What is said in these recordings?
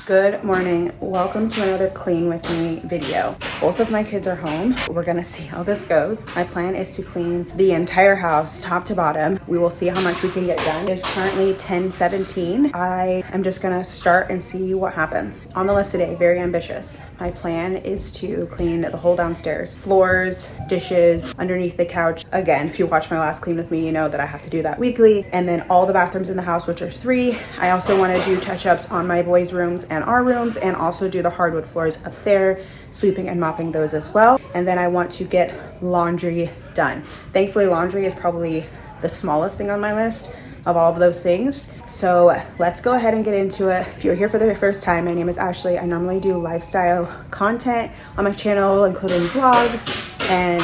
Good morning. Welcome to another clean with me video. Both of my kids are home. We're gonna see how this goes. My plan is to clean the entire house top to bottom. We will see how much we can get done. It is currently 10:17. I am just gonna start and see what happens. On the list today, very ambitious. My plan is to clean the whole downstairs. Floors, dishes, underneath the couch. Again, if you watch my last clean with me, you know that I have to do that weekly. And then all the bathrooms in the house, which are 3. I also wanna do touch-ups on my boys' rooms and our rooms, and also do the hardwood floors up there, sweeping and mopping those as well. And then I want to get laundry done. Thankfully, laundry is probably the smallest thing on my list of all of those things. So let's go ahead and get into it. If you're here for the first time, my name is Ashley. I normally do lifestyle content on my channel, including vlogs and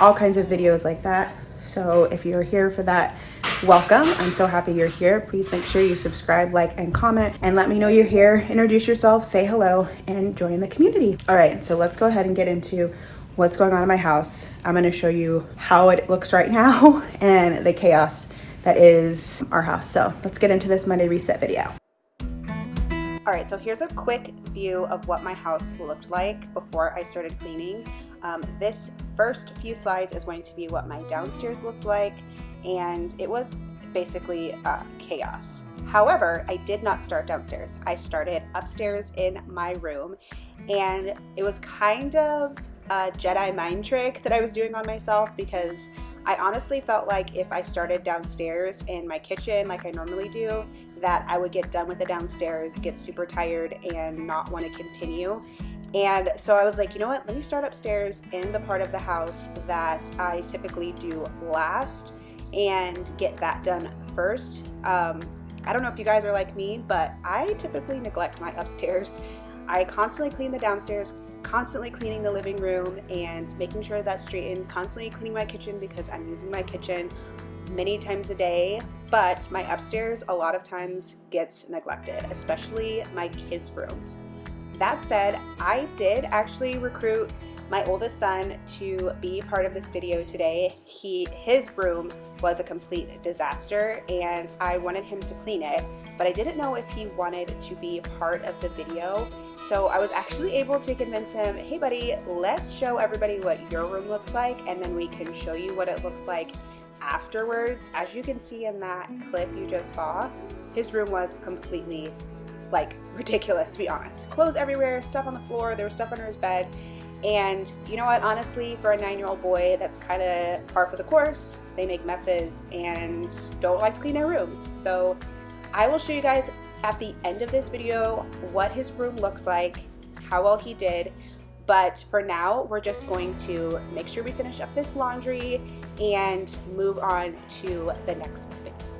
all kinds of videos like that. So if you're here for that, welcome. I'm so happy you're here. Please make sure you subscribe, like, and comment, and let me know you're here. Introduce yourself, say hello, and join the community. All right, so let's go ahead and get into what's going on in my house. I'm gonna show you how it looks right now and the chaos that is our house. So let's get into this Monday reset video. All right, so here's a quick view of what my house looked like before I started cleaning. This first few slides is going to be what my downstairs looked like, and it was basically chaos. However, I did not start downstairs. I started upstairs in my room, and it was kind of a Jedi mind trick that I was doing on myself, because I honestly felt like if I started downstairs in my kitchen like I normally do, that I would get done with the downstairs, get super tired, and not want to continue. And so I was like, you know what, let me start upstairs in the part of the house that I typically do last and get that done first. I don't know if you guys are like me, but I typically neglect my upstairs. I constantly clean the downstairs, constantly cleaning the living room and making sure that's straightened, constantly cleaning my kitchen because I'm using my kitchen many times a day. But my upstairs a lot of times gets neglected, especially my kids' rooms. That said, I did actually recruit my oldest son to be part of this video today. His room was a complete disaster, and I wanted him to clean it, but I didn't know if he wanted to be part of the video. So I was actually able to convince him, hey buddy, let's show everybody what your room looks like, and then we can show you what it looks like afterwards. As you can see in that clip you just saw, his room was completely ridiculous, to be honest. Clothes everywhere, stuff on the floor, there was stuff under his bed. And you know what, honestly, for a 9-year-old boy, that's kind of par for the course. They make messes and don't like to clean their rooms. So I will show you guys at the end of this video what his room looks like, how well he did. But for now, we're just going to make sure we finish up this laundry and move on to the next space.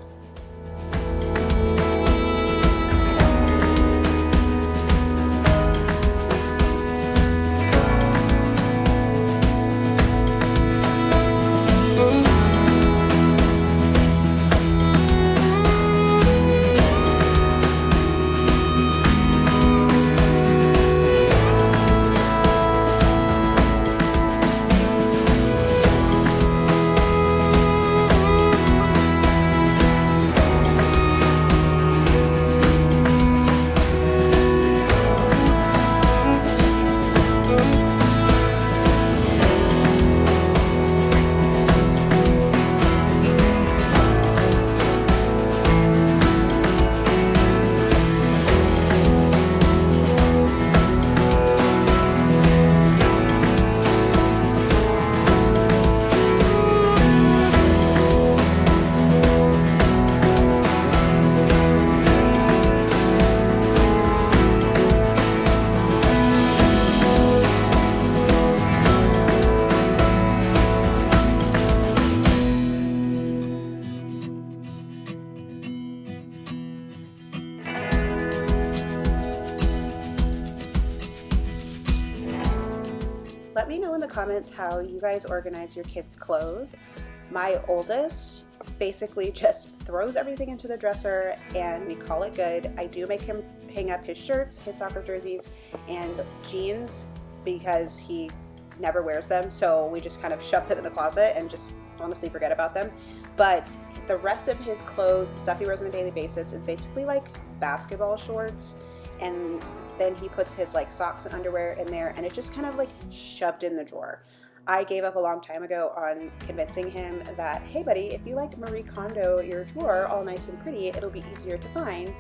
Let me know in the comments how you guys organize your kids' clothes. My oldest basically just throws everything into the dresser and we call it good. I do make him hang up his shirts, his soccer jerseys, and jeans because he never wears them, so we just kind of shove them in the closet and just honestly forget about them. But the rest of his clothes, the stuff he wears on a daily basis, is basically like basketball shorts and then he puts his like socks and underwear in there, and it's just kind of like shoved in the drawer. I gave up a long time ago on convincing him that, hey buddy, if you like Marie Kondo your drawer all nice and pretty, it'll be easier to find,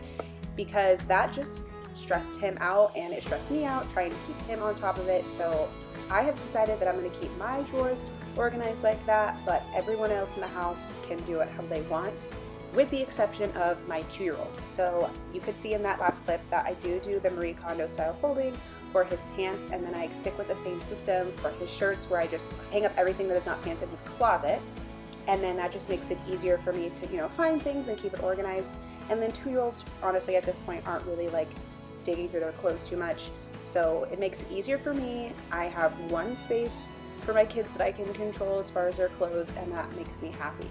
because that just stressed him out and it stressed me out trying to keep him on top of it. So I have decided that I'm going to keep my drawers organized like that, but everyone else in the house can do it how they want, with the exception of my 2-year-old. So you could see in that last clip that I do the Marie Kondo style folding for his pants, and then I stick with the same system for his shirts, where I just hang up everything that is not pants in his closet, and then that just makes it easier for me to, you know, find things and keep it organized. And then 2-year-olds, honestly, at this point aren't really like digging through their clothes too much, so it makes it easier for me. I have one space for my kids that I can control as far as their clothes, and that makes me happy.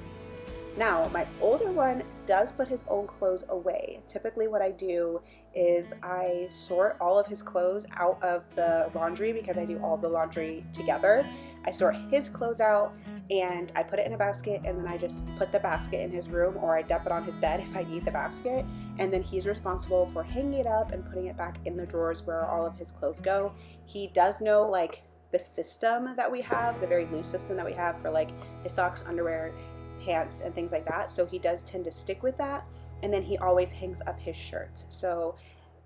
Now, my older one does put his own clothes away. Typically what I do is I sort all of his clothes out of the laundry, because I do all the laundry together. I sort his clothes out and I put it in a basket, and then I just put the basket in his room, or I dump it on his bed if I need the basket, and then he's responsible for hanging it up and putting it back in the drawers where all of his clothes go. He does know like the system that we have, the very loose system that we have for like his socks, underwear, pants, and things like that, so he does tend to stick with that. And then he always hangs up his shirts. So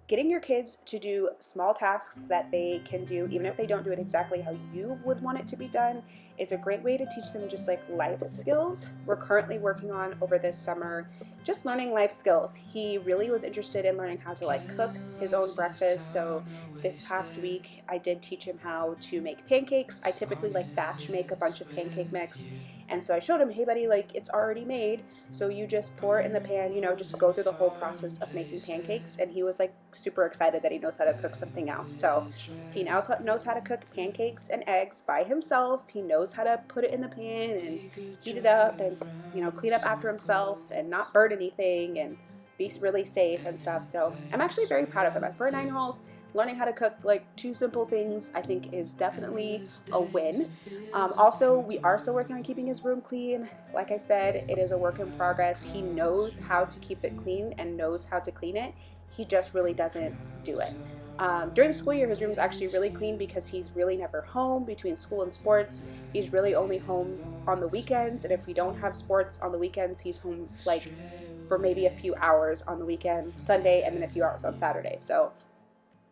getting your kids to do small tasks that they can do, even if they don't do it exactly how you would want it to be done, is a great way to teach them just like life skills. We're currently working on, over this summer, just learning life skills. He really was interested in learning how to like cook his own breakfast. So this past week I did teach him how to make pancakes. I typically like batch make a bunch of pancake mix, and so I showed him, hey buddy, like it's already made, so you just pour it in the pan, you know, just go through the whole process of making pancakes. And he was like super excited that he knows how to cook something else. So he now knows how to cook pancakes and eggs by himself. He knows how to put it in the pan and heat it up, and, you know, clean up after himself and not burn anything and be really safe and stuff. So I'm actually very proud of him. For a 9-year-old, learning how to cook like 2 simple things, I think, is definitely a win. Also, we are still working on keeping his room clean. Like I said, it is a work in progress. He knows how to keep it clean and knows how to clean it. He just really doesn't do it. During the school year, his room is actually really clean because he's really never home between school and sports. He's really only home on the weekends, and if we don't have sports on the weekends, he's home like for maybe a few hours on the weekend, Sunday, and then a few hours on Saturday. So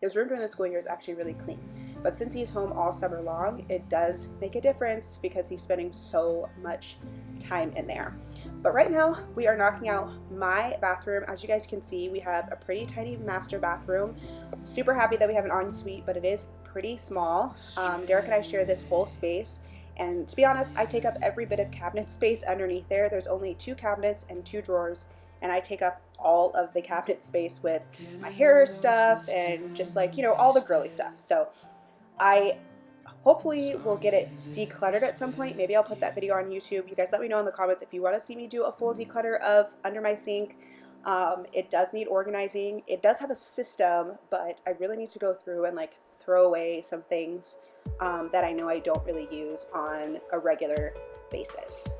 his room during the school year is actually really clean. But since he's home all summer long, it does make a difference because he's spending so much time in there. But right now, we are knocking out my bathroom. As you guys can see, we have a pretty tiny master bathroom. Super happy that we have an ensuite, but it is pretty small. Derek and I share this whole space. And to be honest, I take up every bit of cabinet space underneath there. There's only 2 cabinets and 2 drawers. And I take up all of the cabinet space with my hair stuff and just like, you know, all the girly stuff. So I hopefully will get it decluttered at some point. Maybe I'll put that video on YouTube. You guys let me know in the comments if you want to see me do a full declutter of under my sink. It does need organizing. It does have a system, but I really need to go through and like throw away some things that I know I don't really use on a regular basis.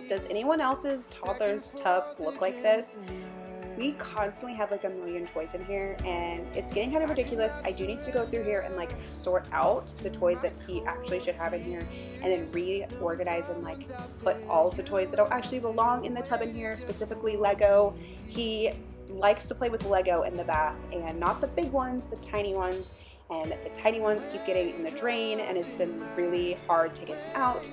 Does anyone else's toddler's tubs look like this? We constantly have like a million toys in here, and it's getting kind of ridiculous. I do need to go through here and like sort out the toys that he actually should have in here, and then reorganize and like put all of the toys that don't actually belong in the tub in here, specifically Lego. He likes to play with Lego in the bath, and not the big ones, the tiny ones, and the tiny ones keep getting in the drain, and it's been really hard to get them out.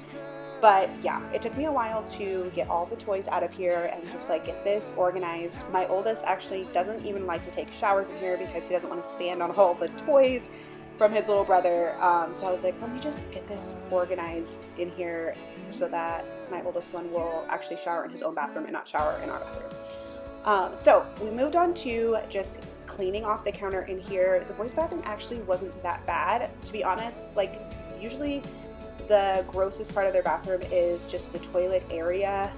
But yeah, it took me a while to get all the toys out of here and just like get this organized. My oldest actually doesn't even like to take showers in here because he doesn't want to stand on all the toys from his little brother. So I was like, let me just get this organized in here so that my oldest one will actually shower in his own bathroom and not shower in our bathroom. So we moved on to just cleaning off the counter in here. The boys' bathroom actually wasn't that bad, to be honest. Like, usually the grossest part of their bathroom is just the toilet area.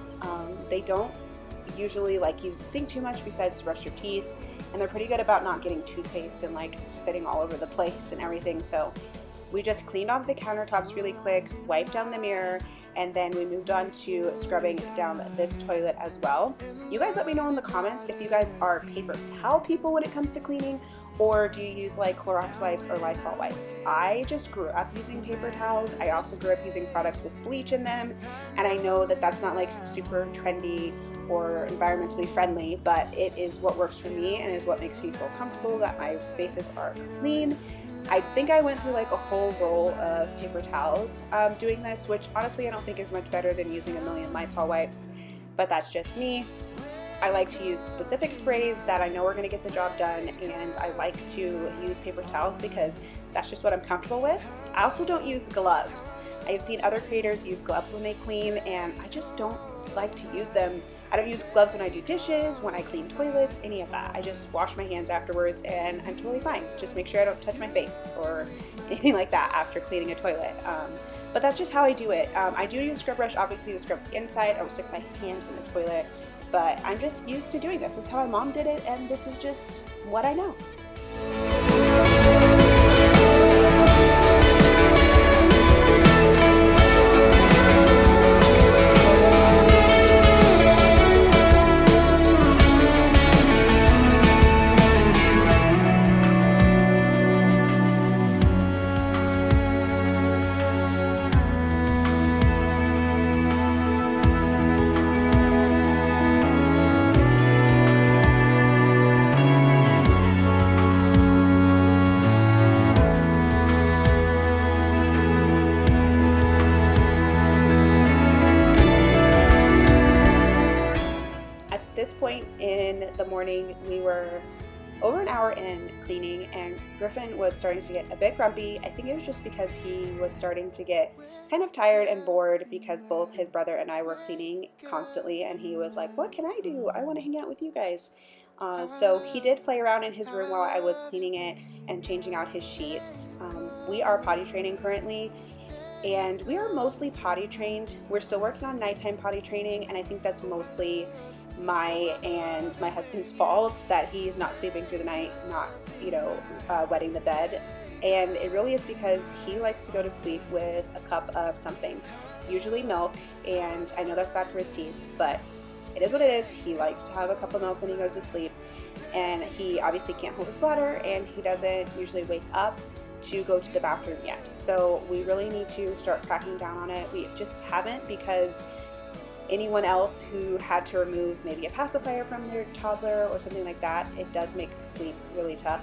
They don't usually like use the sink too much besides to brush your teeth, and they're pretty good about not getting toothpaste and like spitting all over the place and everything. So we just cleaned off the countertops really quick, wiped down the mirror, and then we moved on to scrubbing down this toilet as well. You guys let me know in the comments if you guys are paper towel people when it comes to cleaning, or do you use like Clorox wipes or Lysol wipes? I just grew up using paper towels. I also grew up using products with bleach in them, and I know that that's not like super trendy or environmentally friendly, but it is what works for me and is what makes me feel comfortable that my spaces are clean. I think I went through like a whole roll of paper towels doing this, which honestly I don't think is much better than using a million Lysol wipes, but that's just me. I like to use specific sprays that I know are going to get the job done, and I like to use paper towels because that's just what I'm comfortable with. I also don't use gloves. I have seen other creators use gloves when they clean, and I just don't like to use them. I don't use gloves when I do dishes, when I clean toilets, any of that. I just wash my hands afterwards and I'm totally fine. Just make sure I don't touch my face or anything like that after cleaning a toilet. But that's just how I do it. I do use a scrub brush, obviously, to scrub the inside. I will stick my hand in the toilet, but I'm just used to doing this. This is how my mom did it, and this is just what I know. This point in the morning, we were over an hour in cleaning, and Griffin was starting to get a bit grumpy. I think it was just because he was starting to get kind of tired and bored because both his brother and I were cleaning constantly, and he was like, what can I do? I want to hang out with you guys. So he did play around in his room while I was cleaning it and changing out his sheets. We are potty training currently, and we are mostly potty trained. We're still working on nighttime potty training, and I think that's mostly my and my husband's fault that he's not sleeping through the night, not, wetting the bed. And it really is because he likes to go to sleep with a cup of something, usually milk, and I know that's bad for his teeth, but it is what it is. He likes to have a cup of milk when he goes to sleep, and he obviously can't hold his bladder, and he doesn't usually wake up to go to the bathroom yet. So we really need to start cracking down on it. We just haven't, because anyone else who had to remove maybe a pacifier from their toddler or something like that, it does make sleep really tough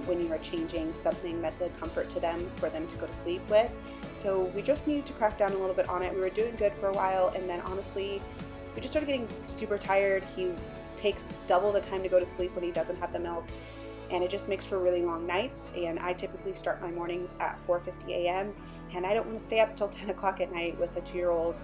when you are changing something that's a comfort to them for them to go to sleep with. So we just needed to crack down a little bit on it. We were doing good for a while, and then honestly we just started getting super tired. He takes double the time to go to sleep when he doesn't have the milk, and it just makes for really long nights. And I typically start my mornings at 4:50 a.m. and I don't want to stay up till 10 o'clock at night with a 2-year-old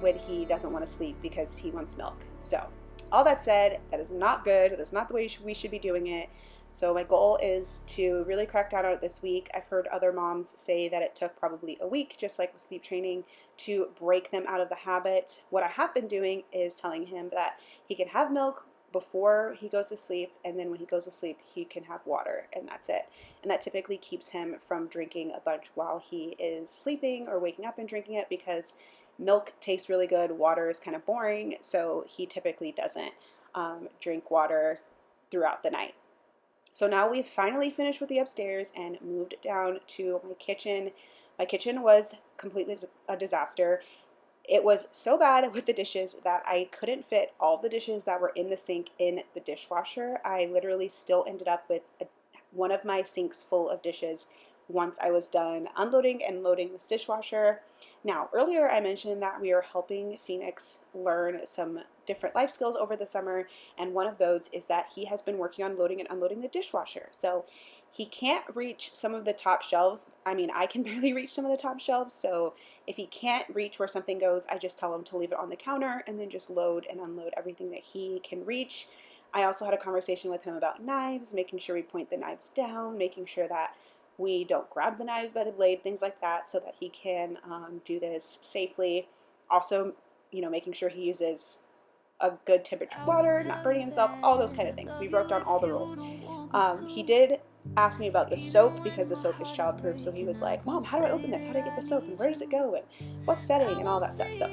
when he doesn't want to sleep because he wants milk. So all that said, that is not good. That's not the way we should be doing it. So my goal is to really crack down on it this week. I've heard other moms say that it took probably a week, just like with sleep training, to break them out of the habit. What I have been doing is telling him that he can have milk before he goes to sleep, and then when he goes to sleep he can have water, and that's it. And that typically keeps him from drinking a bunch while he is sleeping or waking up and drinking it, because milk tastes really good, water is kind of boring, so he typically doesn't drink water throughout the night. So now we've finally finished with the upstairs and moved down to my kitchen. My kitchen was completely a disaster. It was so bad with the dishes that I couldn't fit all the dishes that were in the sink in the dishwasher. I literally still ended up with one of my sinks full of dishes once I was done unloading and loading this dishwasher. Now, earlier I mentioned that we are helping Phoenix learn some different life skills over the summer, and one of those is that he has been working on loading and unloading the dishwasher. So he can't reach some of the top shelves. I mean, I can barely reach some of the top shelves, so if he can't reach where something goes, I just tell him to leave it on the counter and then just load and unload everything that he can reach. I also had a conversation with him about knives, making sure we point the knives down, making sure that we don't grab the knives by the blade, things like that, so that he can do this safely. Also, making sure he uses a good temperature water, not burning himself, all those kind of things. We broke down all the rules. He did ask me about the soap because the soap is childproof, so he was like, Mom, how do I open this? How do I get the soap? And where does it go? And what setting? And all that stuff. So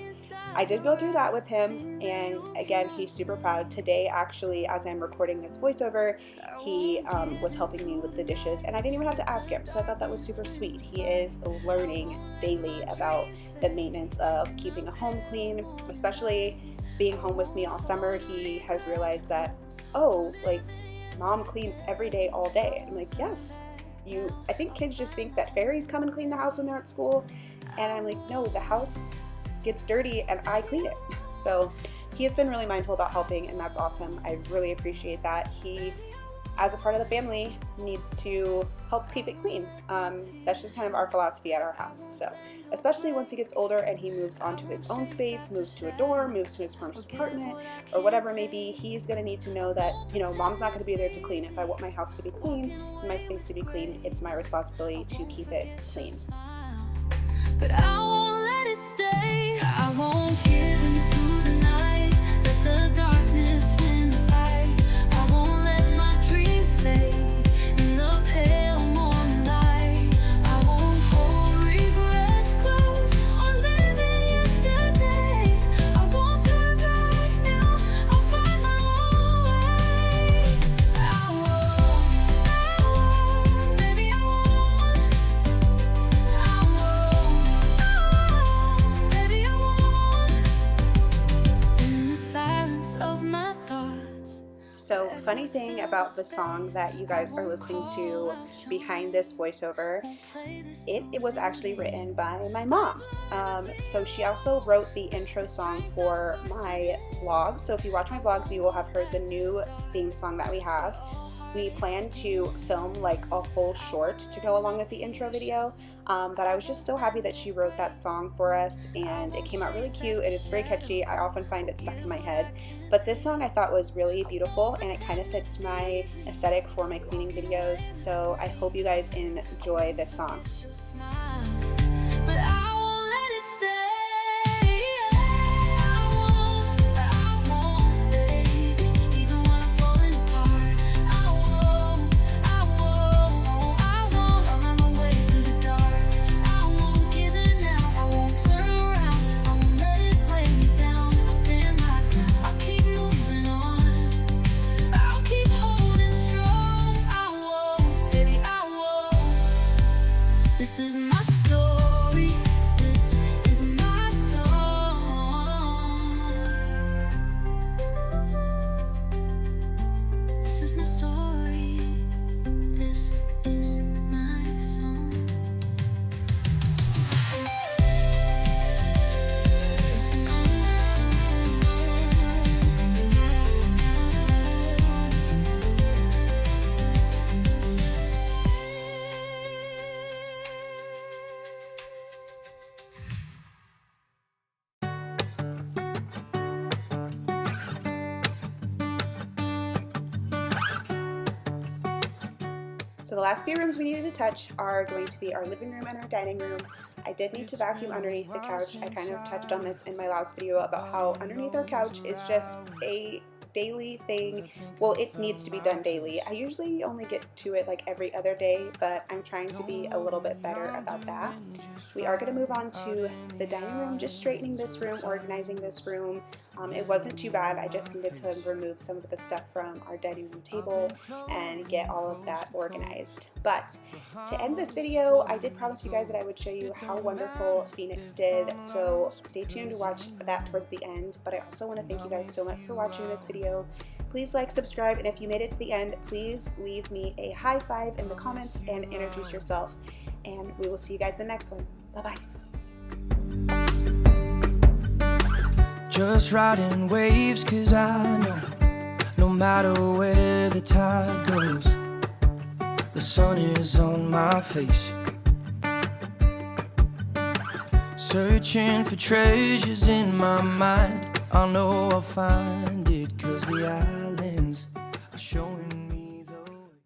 I did go through that with him, and again, he's super proud. Today, actually, as I'm recording this voiceover, he was helping me with the dishes, and I didn't even have to ask him, so I thought that was super sweet. He is learning daily about the maintenance of keeping a home clean, especially being home with me all summer. He has realized that, oh, like, Mom cleans every day, all day. And I'm like, yes. I think kids just think that fairies come and clean the house when they're at school. And I'm like, no, the house gets dirty and I clean it. So he has been really mindful about helping, and that's awesome. I really appreciate that. He, as a part of the family, needs to help keep it clean. That's just kind of our philosophy at our house. So especially once he gets older and he moves onto his own space, moves to a dorm, moves to his first apartment, or whatever it may be, he's going to need to know that, Mom's not going to be there to clean. If I want my house to be clean and my space to be clean, it's my responsibility to keep it clean. But I won't let it stay. I won't give into the night. Let the darkness win the fight. I won't let my dreams fade in the pale morning light. I won't hold regrets close or live in yesterday. I won't turn back now. I'll find my own way. I won't, baby, I won't. Baby, I won't. In the silence of my thoughts. So, funny thing about the song that you guys are listening to behind this voiceover, it was actually written by my mom. So she also wrote the intro song for my vlog. So if you watch my vlogs, you will have heard the new theme song that we have. We plan to film like a whole short to go along with the intro video, but I was just so happy that she wrote that song for us, and it came out really cute and it's very catchy. I often find it stuck in my head, but this song I thought was really beautiful, and it kind of fits my aesthetic for my cleaning videos, so I hope you guys enjoy this song. But I won't let it stay. I won't, baby. Even when I'm falling apart, I won't find my way through the dark. I won't give in now. I won't turn around. I won't let it weigh me down. I'll stand my ground. I'll keep moving on. I'll keep holding strong. I won't, baby, I won't. This is my story. This is my song. This is my story. This is my song. So the last few rooms we needed to touch are going to be our living room and our dining room. I did need to vacuum underneath the couch. I kind of touched on this in my last video about how underneath our couch is just a daily thing. Well, it needs to be done daily. I usually only get to it like every other day, but I'm trying to be a little bit better about that. We are going to move on to the dining room, just straightening this room, organizing this room. It wasn't too bad. I just needed to remove some of the stuff from our dining room table and get all of that organized. But to end this video, I did promise you guys that I would show you how wonderful Phoenix did, so stay tuned to watch that towards the end. But I also want to thank you guys so much for watching this video. Please like, subscribe, and if you made it to the end, please leave me a high five in the comments and introduce yourself. And we will see you guys in the next one. Bye-bye. Just riding waves, 'cause I know no matter where the tide goes, the sun is on my face. Searching for treasures in my mind, I know I'll find it, 'cause the